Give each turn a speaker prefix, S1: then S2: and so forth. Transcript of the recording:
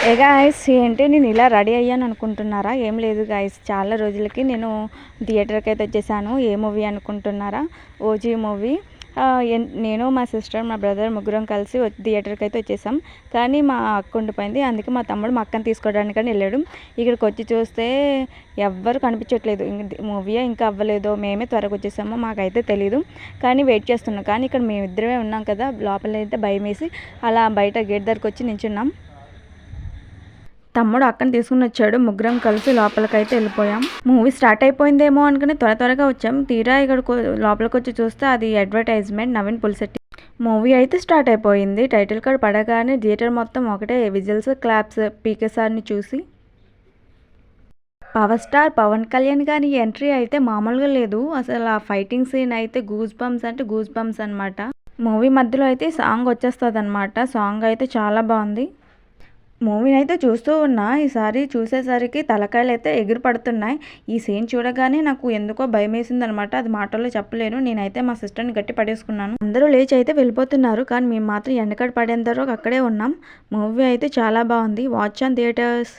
S1: ఏ guys ఏంటి నేను ఇలా రెడీ అయ్యాను అనుకుంటున్నారా? ఏం లేదు గాయ్స్, చాలా రోజులకి నేను థియేటర్కి అయితే వచ్చేసాను. ఏ మూవీ అనుకుంటున్నారా? OG movie. నేను మా సిస్టర్ మా బ్రదర్ ముగ్గురం కలిసి థియేటర్కి అయితే వచ్చేసాం. కానీ మా అక్క ఉండిపోయింది, అందుకే మా తమ్ముడు మా అక్కని తీసుకోవడానికని వెళ్ళాడు. ఇక్కడికి వచ్చి చూస్తే ఎవ్వరు కనిపించట్లేదు. మూవీ ఇంకా అవ్వలేదు, మేమే త్వరగా వచ్చేసాము, మాకైతే తెలీదు. కానీ వెయిట్ చేస్తున్నాం. కానీ ఇక్కడ మేమిద్దరమే ఉన్నాం కదా, లోపలైతే భయం వేసి అలా బయట గేట్ దగ్గరకు వచ్చి నించున్నాం. తమ్ముడు అక్కని తీసుకుని వచ్చాడు, ముగ్గురం కలిసి లోపలికైతే వెళ్ళిపోయాం. మూవీ స్టార్ట్ అయిపోయిందేమో అనుకుని త్వరగా వచ్చాం. తీరా ఇక్కడ లోపలికి వచ్చి చూస్తే అది అడ్వర్టైజ్మెంట్ నవీన్ పులిశెట్టి. మూవీ అయితే స్టార్ట్ అయిపోయింది. టైటిల్ కార్డ్ పడగానే థియేటర్ మొత్తం ఒకటే విజిల్స్, క్లాప్స్. పీకే సార్ని చూసి పవర్ స్టార్ పవన్ కళ్యాణ్ గారి ఎంట్రీ అయితే మామూలుగా లేదు. అసలు ఆ ఫైటింగ్ సీన్ అయితే గూస్ బంప్స్ అంటే గూస్ బంప్స్ అనమాట. మూవీ మధ్యలో అయితే సాంగ్ వచ్చేస్తుంది అనమాట. సాంగ్ అయితే చాలా బాగుంది. మూవీని అయితే చూస్తూ ఉన్నా, ఈసారి చూసేసరికి తలకాయలు అయితే ఎగిరి పడుతున్నాయి. ఈ సీన్ చూడగానే నాకు ఎందుకో భయం వేసింది అనమాట. అది మాటల్లో చెప్పలేను. నేనైతే మా సిస్టర్ని గట్టి పడేసుకున్నాను. అందరూ లేచి అయితే వెళ్ళిపోతున్నారు, కానీ మేము మాత్రం ఎండకడ పడేంత వరకు అక్కడే ఉన్నాం. మూవీ అయితే చాలా బాగుంది. Watch on theatres.